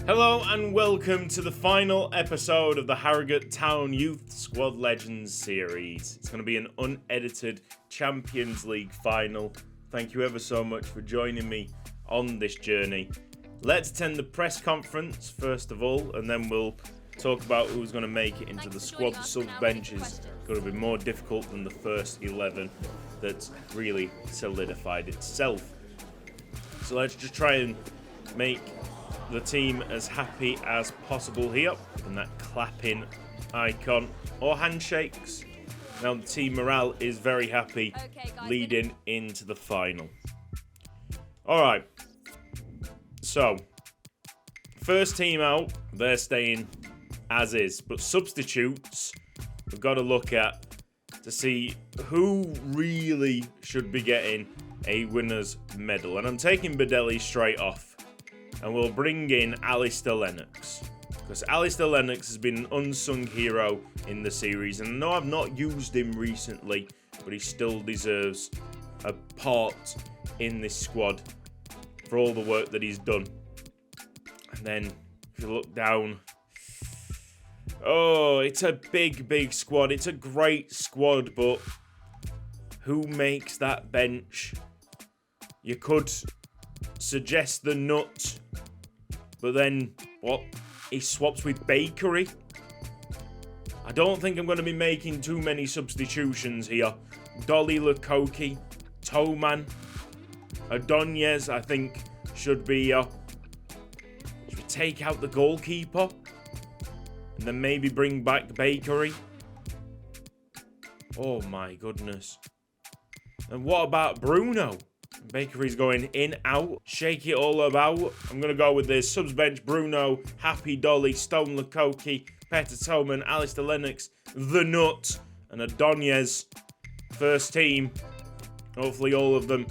Hello and welcome to the final episode of the Harrogate Town Youth Squad Legends series. It's going to be an unedited Champions League final. Thank you ever so much for joining me on this journey. Let's attend the press conference first of all, and then we'll talk about who's going to make it into the squad. The subs bench is going to be more difficult than the first 11 that's really solidified itself. So let's just try and make the team as happy as possible here. And that clapping icon or handshakes. Now the team morale is very happy leading into the final. Alright. So, first team out, they're staying as is. But substitutes, we've got to look at to see who really should be getting a winner's medal. And I'm taking Badelli straight off. And we'll bring in Alistair Lennox. Because Alistair Lennox has been an unsung hero in the series. And I know I've not used him recently, but he still deserves a part in this squad for all the work that he's done. And then, if you look down, oh, it's a big squad. It's a great squad, but who makes that bench? You could suggest the Nut, but then what? He swaps with Bakery. I don't think I'm going to be making too many substitutions here. Dolly Lukoki, Toman, Adonez, I think should be. Should we take out the goalkeeper and then maybe bring back Bakery? Oh my goodness! And what about Bruno? Bakery's going in, out, shake it all about. I'm going to go with this. Subs bench, Bruno, Happy Dolly, Stone Lukoki, Peter Toman, Alistair Lennox, The Nut, and Adonez. First team. Hopefully all of them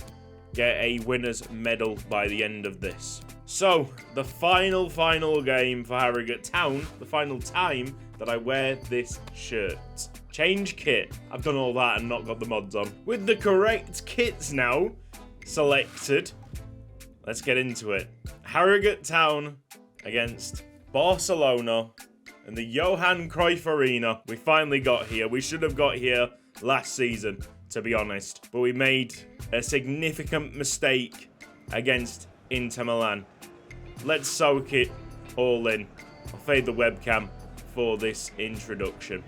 get a winner's medal by the end of this. So, the final game for Harrogate Town, the final time that I wear this shirt. Change kit. I've done all that and not got the mods on. With the correct kits now selected, let's get into it. Harrogate Town against Barcelona and the Johan Cruyff Arena. We finally got here. We should have got here last season, to be honest, but we made a significant mistake against Inter Milan. Let's soak it all in. I'll fade the webcam for this introduction.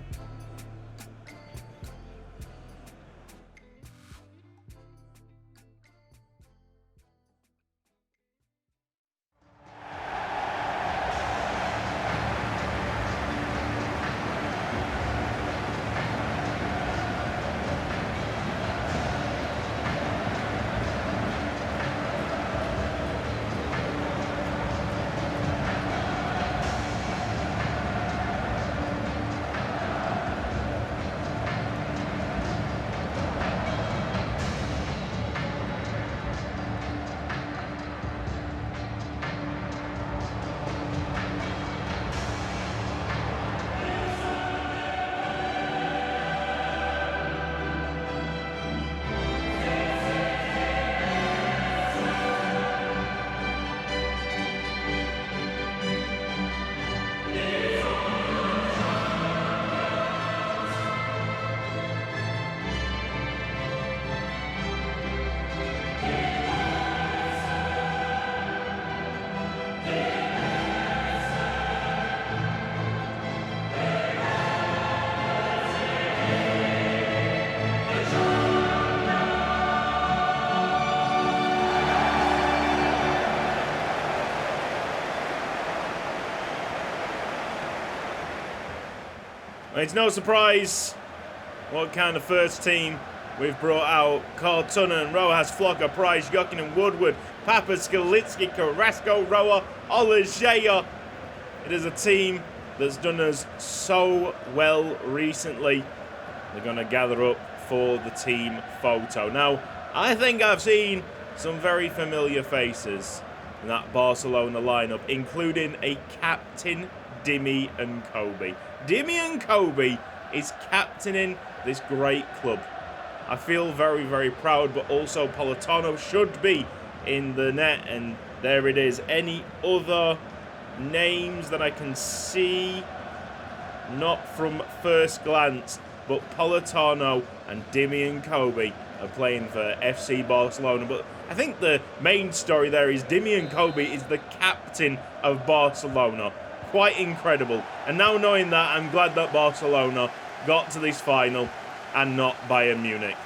It's no surprise what kind of first team we've brought out. Cartunen, Rojas, Flogger, Price, Jokin and Woodward, Papa, Skalitsky, Carrasco, Roa, Olajaya. It is a team that's done us so well recently. They're going to gather up for the team photo. Now, I think I've seen some very familiar faces in that Barcelona lineup, including a captain, Dimmy and Kobe. Dimmy and Kobe is captaining this great club. I feel very, very proud, but also Politano should be in the net, and there it is. Any other names that I can see. Not from first glance, but Politano and Dimian Kobe are playing for FC Barcelona. But I think the main story there is Dimian Kobe is the captain of Barcelona. Quite incredible. And now knowing that, I'm glad that Barcelona got to this final and not Bayern Munich.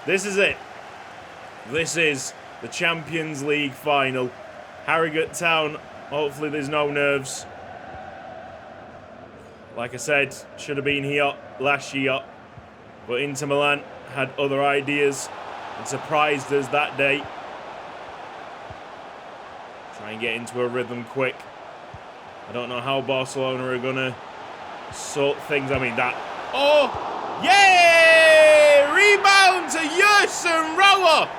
This is it. This is the Champions League final. Harrogate Town, hopefully there's no nerves. Like I said, should have been here last year, but Inter Milan had other ideas and surprised us that day. Try and get into a rhythm quick. I don't know how Barcelona are going to sort things. I mean, that... Oh! Yay! Rebound to Yerson Rower!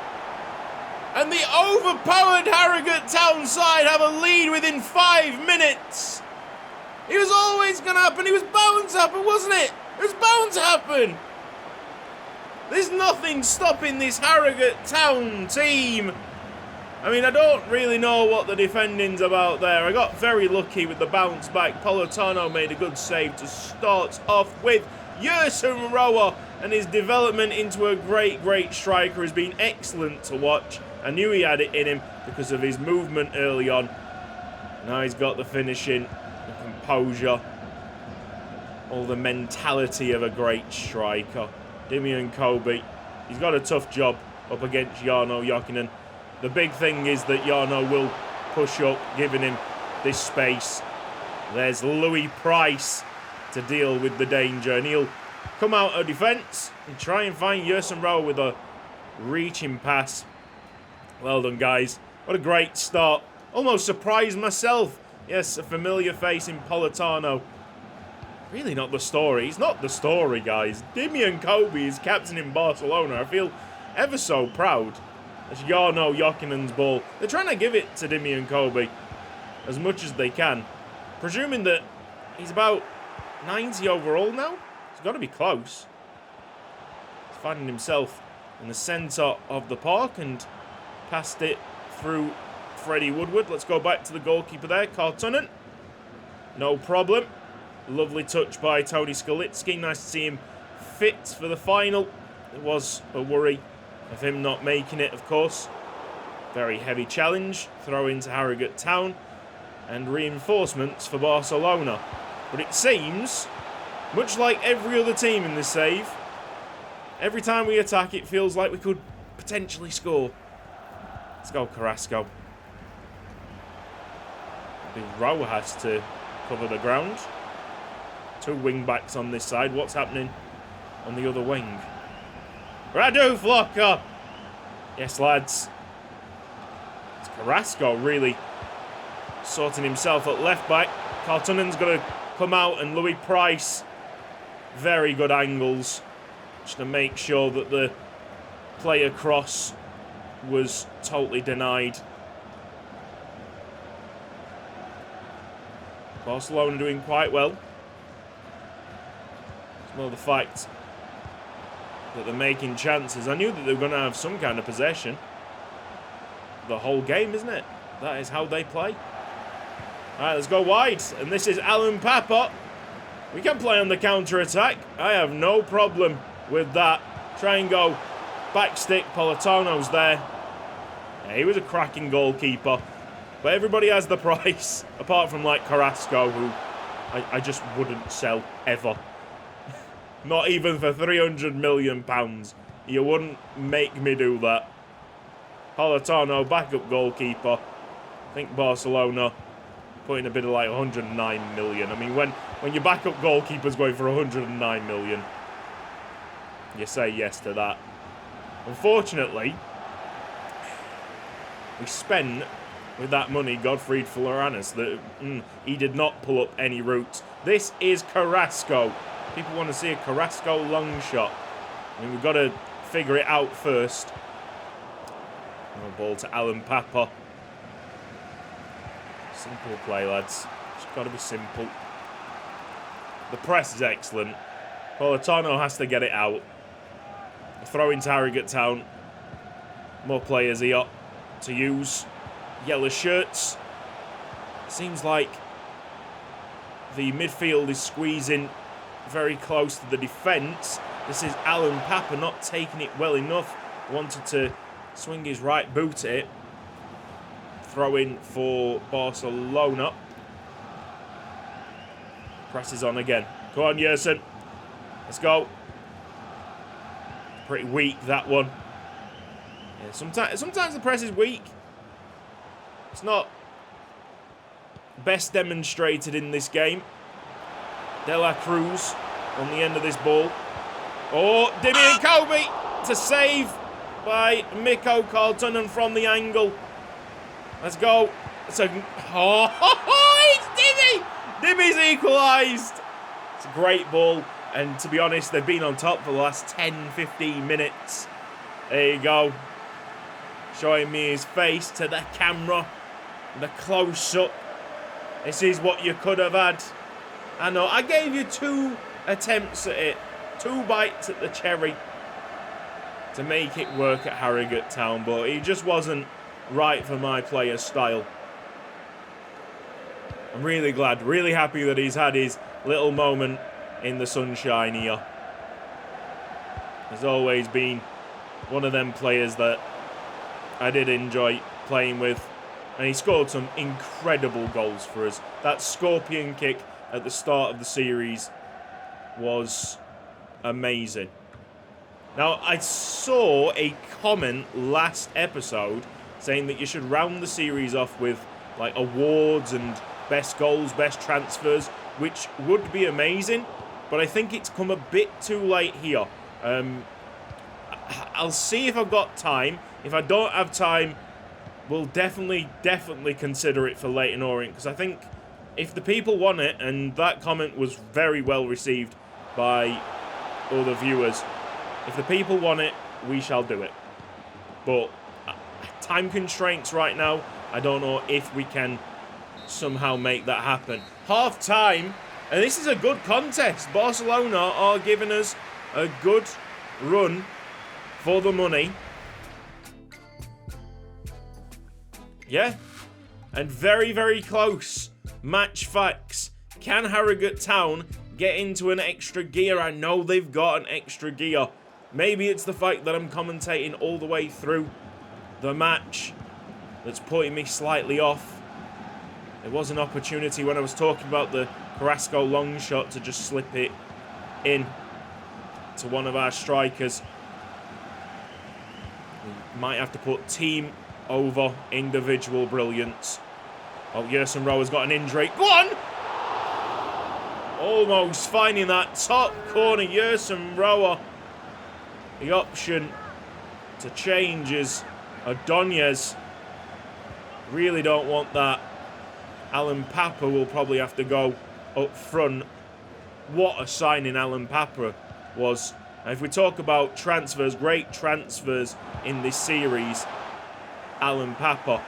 And the overpowered Harrogate Town side have a lead within 5 minutes. It was always going to happen. It was bound to happen, wasn't it? It was bound to happen. There's nothing stopping this Harrogate Town team. I mean, I don't really know what the defending's about there. I got very lucky with the bounce back. Politano made a good save to start off with. Yerson Rower and his development into a great, great striker has been excellent to watch. I knew he had it in him because of his movement early on. Now he's got the finishing, the composure, all the mentality of a great striker. Dimian Kobe, he's got a tough job up against Jarno Jokinen. The big thing is that Jarno will push up, giving him this space. There's Louis Price to deal with the danger, and he'll come out of defence and try and find Yerson Rowe with a reaching pass. Well done, guys. What a great start. Almost surprised myself. Yes, a familiar face in Politano. Really not the story. He's not the story, guys. Dimian Kobe is captain in Barcelona. I feel ever so proud. It's Jarno Jokinen's ball. They're trying to give it to Dimian Kobe as much as they can. Presuming that he's about 90 overall now. He's got to be close. He's finding himself in the centre of the park and passed it through Freddie Woodward. Let's go back to the goalkeeper there, Kartunen. No problem. Lovely touch by Tony Skalitsky. Nice to see him fit for the final. It was a worry of him not making it, of course. Very heavy challenge. Throw into Harrogate Town. And reinforcements for Barcelona. But it seems, much like every other team in this save, every time we attack, it feels like we could potentially score. Let's go, Carrasco. The row has to cover the ground. Two wing-backs on this side. What's happening on the other wing? Radu Flocker! Yes, lads. It's Carrasco really sorting himself at left-back. Kartunen's going to come out, and Louis Price. Very good angles. Just to make sure that the play across was totally denied. Barcelona doing quite well. It's more the fact that they're making chances. I knew that they were going to have some kind of possession the whole game, isn't it? That is how they play. Alright, let's go wide. And this is Alan Papa. We can play on the counter-attack. I have no problem with that. Try and go back stick. Politano's there. Yeah, he was a cracking goalkeeper. But everybody has the price, apart from like Carrasco, who I just wouldn't sell ever. Not even for £300 million. You wouldn't make me do that. Politano, backup goalkeeper. I think Barcelona putting a bit of like 109 million. I mean, when your backup goalkeeper's going for 109 million, you say yes to that. Unfortunately, we spent with that money Godfried Floranus. He did not pull up any routes. This is Carrasco. People want to see a Carrasco long shot. I mean, we've got to figure it out first. No ball to Alan Papa. Simple play, lads. It's got to be simple. The press is excellent. Politano has to get it out. Throw into Harrogate Town. More players here to use. Yellow shirts. Seems like The midfield is squeezing very close to the defence. This is Alan Papa not taking it well enough. Wanted to swing his right boot at it. Throw in for Barcelona. Presses on again. Go on, Yerson. Let's go. Pretty weak, that one. Yeah, sometimes the press is weak. It's not best demonstrated in this game. De La Cruz on the end of this ball. Oh, Dimian Kobe to save by Mikko Carltonen from the angle. Let's go. It's a... Oh, it's Dimmy! Dimmy's equalised. It's a great ball. And to be honest, they've been on top for the last 10-15 minutes. There you go. Showing me his face to the camera. The close-up. This is what you could have had. I know, I gave you 2 attempts at it. 2 bites at the cherry. To make it work at Harrogate Town. But he just wasn't right for my player's style. I'm really glad, really happy that he's had his little moment in the sunshine here. He's always been one of them players that I did enjoy playing with. And he scored some incredible goals for us. That scorpion kick at the start of the series was amazing. Now, I saw a comment last episode saying that you should round the series off with like awards and best goals, best transfers, which would be amazing. But I think it's come a bit too late here. I'll see if I've got time. If I don't have time, we'll definitely consider it for Leyton Orient. Because I think if the people want it, and that comment was very well received by other viewers, if the people want it, we shall do it. But time constraints right now, I don't know if we can somehow make that happen. Half time, and this is a good contest. Barcelona are giving us a good run for the money. Yeah, and very close. Match facts. Can Harrogate Town get into an extra gear? I know they've got an extra gear. Maybe it's the fact that I'm commentating all the way through the match that's putting me slightly off. There was an opportunity when I was talking about the Carrasco long shot to just slip it in to one of our strikers. We might have to put team over individual brilliance. Oh, Yerson Rower's got an injury. Go on! Almost finding that top corner. Yerson Rower. The option to change is Adonez. Really don't want that. Alan Papa will probably have to go up front. What a signing Alan Papa was. Now, if we talk about transfers, great transfers in this series, Alan Papa.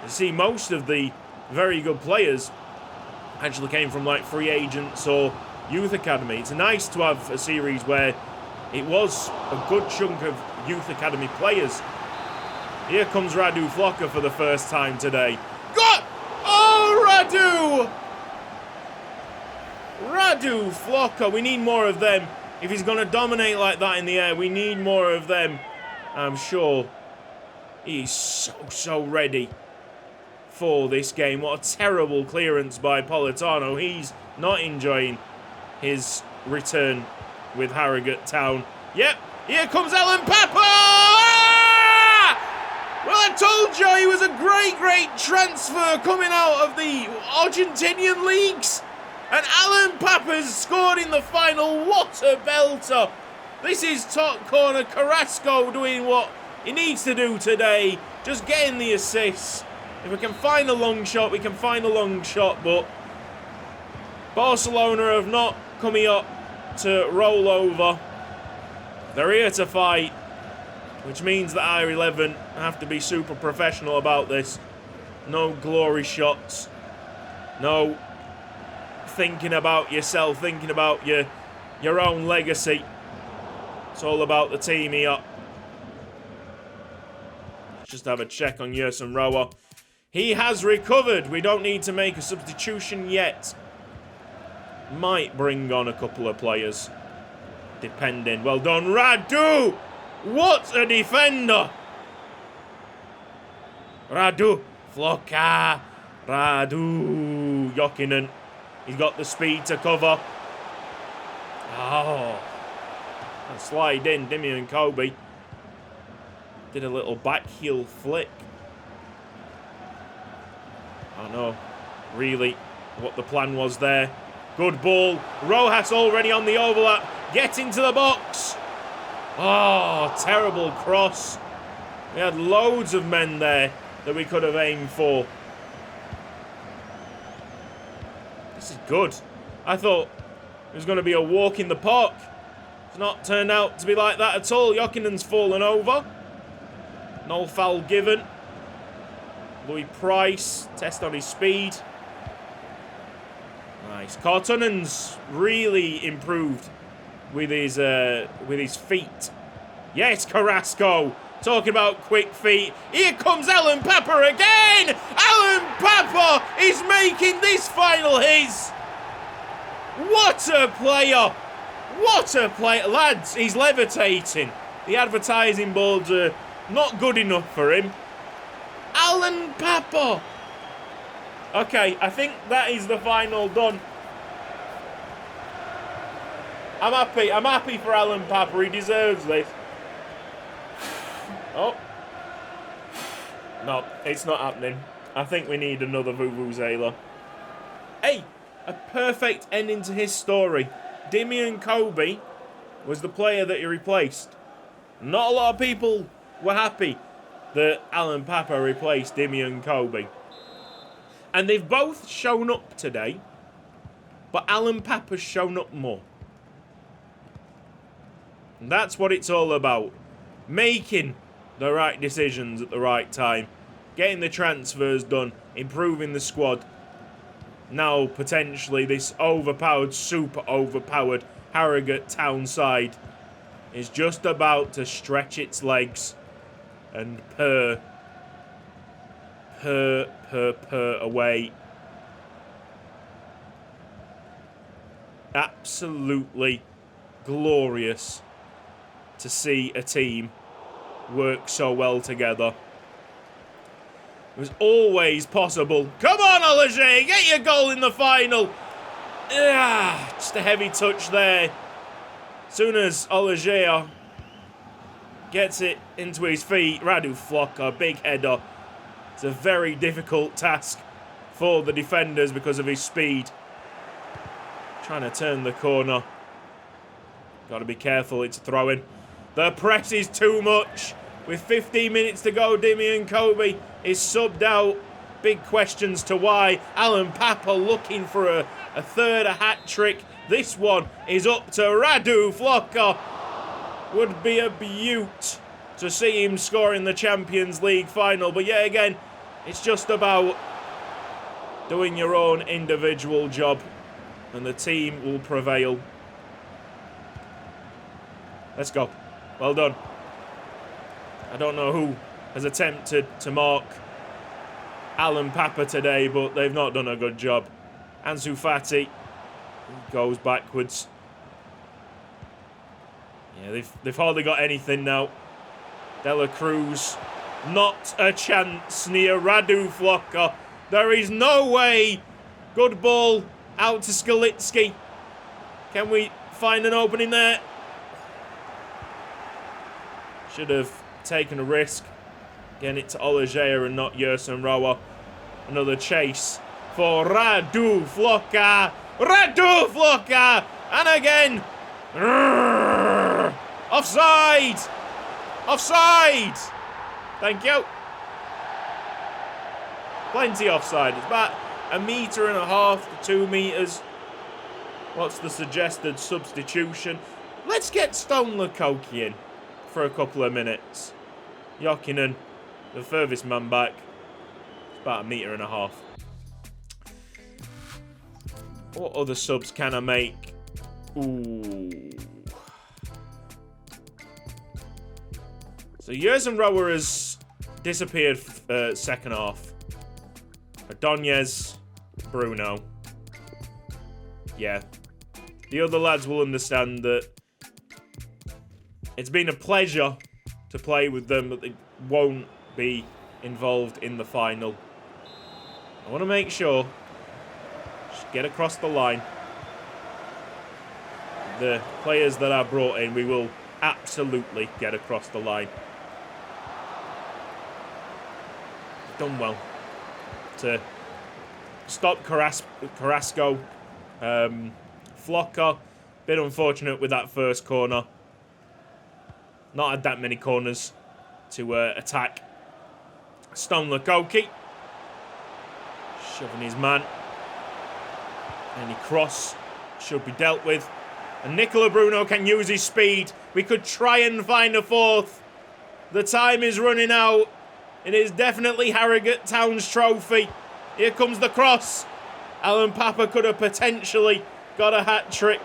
You see, most of the very good players actually came from like free agents or youth academy. It's nice to have a series where it was a good chunk of youth academy players. Here comes Radu Flocka for the first time today. God! Oh, Radu Flocka. We need more of them. If he's going to dominate like that in the air, we need more of them. I'm sure he's so ready for this game. What a terrible clearance by Politano. He's not enjoying his return with Harrogate Town. Yep, here comes Alan Papa! Well, I told you he was a great transfer coming out of the Argentinian leagues. And Alan Papa's scored in the final. What a belter. This is top corner. Carrasco doing what he needs to do today. Just getting the assists. If we can find a long shot, we can find a long shot. But Barcelona have not come here to roll over. They're here to fight, which means that our 11 have to be super professional about this. No glory shots. No thinking about yourself, thinking about your own legacy. It's all about the team here. Let's just have a check on Yerson Rower. He has recovered. We don't need to make a substitution yet. might bring on a couple of players. Depending. Well done, Radu! What a defender! Radu! Flocka! Radu! Jokinen. He's got the speed to cover. Oh. And slide in, Dimian Kobe. Did a little back heel flick. I don't know really what the plan was there. Good ball. Rojas already on the overlap. Get into the box. Oh, terrible cross. We had loads of men there that we could have aimed for. This is good. I thought it was going to be a walk in the park. It's not turned out to be like that at all. Jokinen's fallen over. No foul given. Louis Price, test on his speed. Nice. Kartunen's really improved with his feet. Yes, Carrasco. Talking about quick feet. Here comes Alan Papa again. Alan Papa is making this final his. What a player. What a player. Lads, he's levitating. The advertising boards are not good enough for him. Alan Papa. Okay, I think that is the final done. I'm happy. I'm happy for Alan Papa. He deserves this. Oh. No, it's not happening. I think we need another Vuvuzela. Hey, a perfect ending to his story. Dimian Kobe was the player that he replaced. Not a lot of people were happy that Alan Papa replaced Dimian Kobe. And they've both shown up today, but Alan Papa's shown up more. And that's what it's all about. Making the right decisions at the right time. Getting the transfers done. Improving the squad. Now, potentially, this overpowered, super overpowered Harrogate Town side is just about to stretch its legs and purr away. Absolutely glorious to see a team work so well together. It was always possible. Come on, Olivier, get your goal in the final. Just a heavy touch there. As soon as Olivier gets it into his feet, Radu Flocka, big header. It's a very difficult task for the defenders because of his speed. Trying to turn the corner. Got to be careful, it's a throw-in. The press is too much. With 15 minutes to go, Dimian Kobe is subbed out. Big questions to why. Alan Papa looking for a third, a hat-trick. This one is up to Radu Flocka. Would be a beaut to see him score in the Champions League final. But yet again, it's just about doing your own individual job. And the team will prevail. Let's go. Well done. I don't know who has attempted to mark Alan Papa today, but they've not done a good job. Ansu Fati goes backwards. Yeah, they've hardly got anything now. Dela Cruz, not a chance near Radu Flocka. There is no way. Good ball out to Skalitsky. Can we find an opening there? Should have taken a risk. Getting it to Olivier and not Yerson Roa. Another chase for Radu Flocka. Radu Flocka! And again. Offside! Offside! Thank you. Plenty offside. It's about 1.5 meters to 2 meters. What's the suggested substitution? Let's get Stone Lukoki in for a couple of minutes. Jokinen, the furthest man back. It's about 1.5 meters. What other subs can I make? Ooh. So Yerson Roa has disappeared second half. Ordonez, Bruno. Yeah, the other lads will understand that it's been a pleasure to play with them, but they won't be involved in the final. I want to make sure, just get across the line. The players that are brought in, we will absolutely get across the line. Done well to stop Carrasco. Flocker, bit unfortunate with that first corner. Not had that many corners to attack. Stone Lukoki shoving his man. Any cross should be dealt with. And Nicola Bruno can use his speed. We could try and find a fourth. The time is running out. It is definitely Harrogate Town's trophy. Here comes the cross. Alan Papa could have potentially got a hat-trick.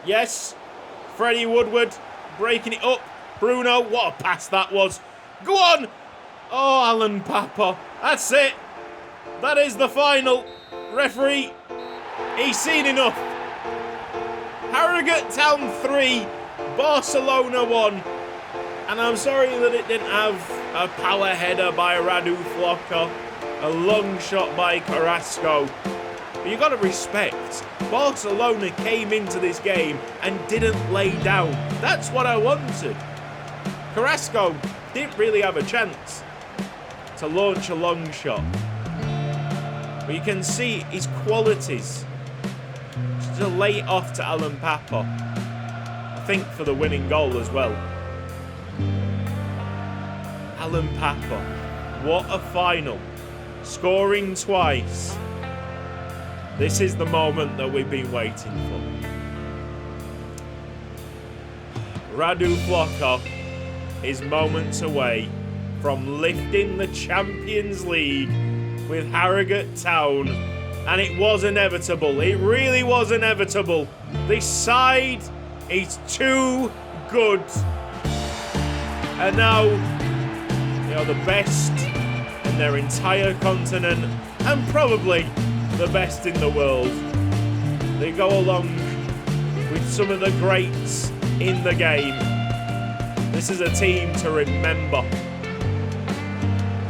Yes. Freddie Woodward breaking it up. Bruno, what a pass that was. Go on. Oh, Alan Papa. That's it. That is the final. Referee, he's seen enough. Harrogate Town 3, Barcelona 1. And I'm sorry that it didn't have a power header by Radu Flocker, a long shot by Carrasco. But you got to respect, Barcelona came into this game and didn't lay down. That's what I wanted. Carrasco didn't really have a chance to launch a long shot. But you can see his qualities to lay it off to Alan Papa. I think for the winning goal as well. Alan Papa, what a final. Scoring twice. This is the moment that we've been waiting for. Radu Flocker is moments away from lifting the Champions League with Harrogate Town. And it was inevitable. It really was inevitable. This side is too good. And now they are the best in their entire continent and probably the best in the world. They go along with some of the greats in the game. This is a team to remember.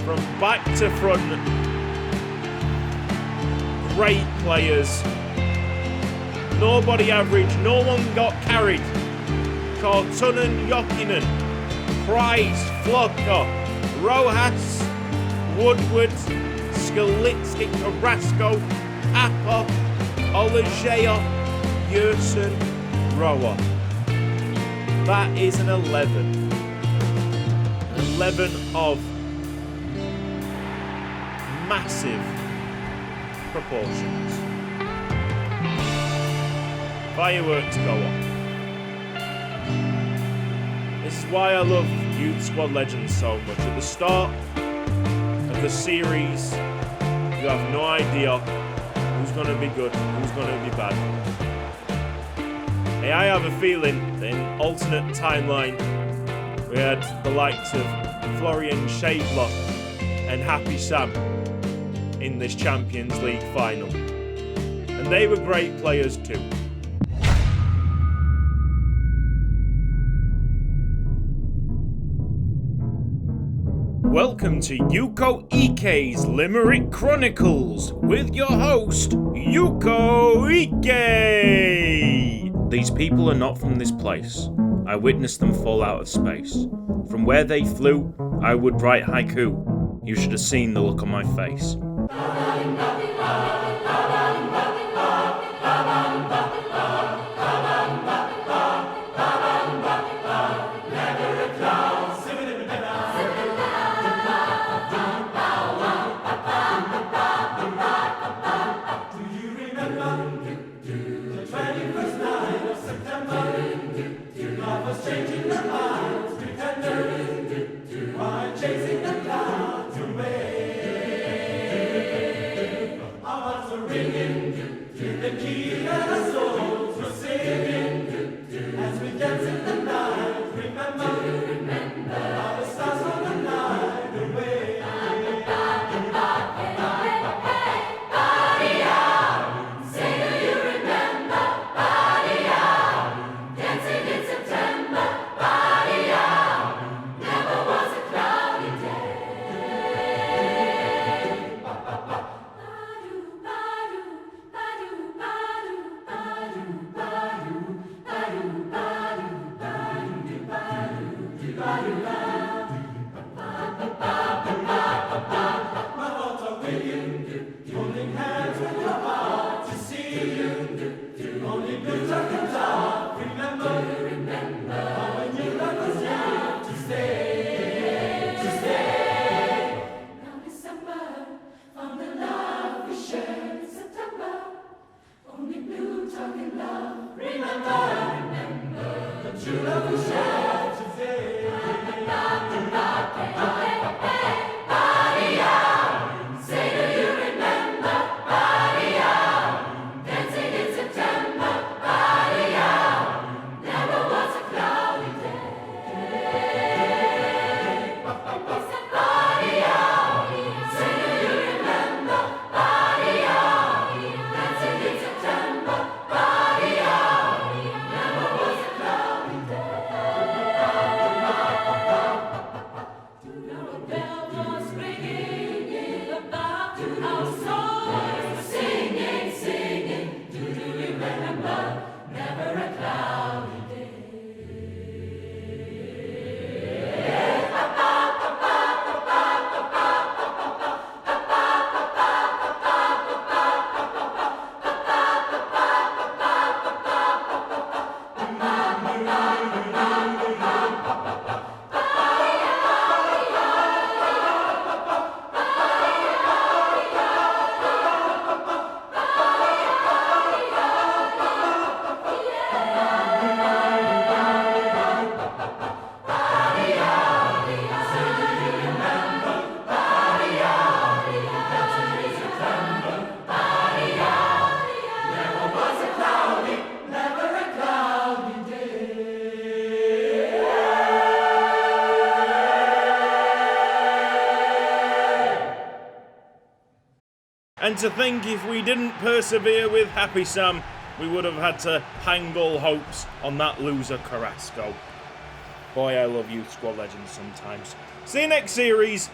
From back to front, great players. Nobody average, no one got carried. Kartunen, Jokinen, Price, Flocker, Rojas, Woodward, Skalitsky, Carrasco, Papa, Olajea, Yerson, Roa. That is an 11. 11 of massive proportions. Fireworks go off. This is why I love Youth Squad Legends so much. At the start of the series, you have no idea who's going to be good, who's going to be bad. Hey, I have a feeling that in alternate timeline, we had the likes of Florian Schädler and Happy Sam in this Champions League final. And they were great players too. Welcome to Yuko Ike's Limerick Chronicles with your host, Yuko Ike! These people are not from this place. I witnessed them fall out of space. From where they flew, I would write haiku. You should have seen the look on my face. And to think if we didn't persevere with Happy Sam, we would have had to hang all hopes on that loser Carrasco. Boy, I love Youth Squad Legends sometimes. See you next series.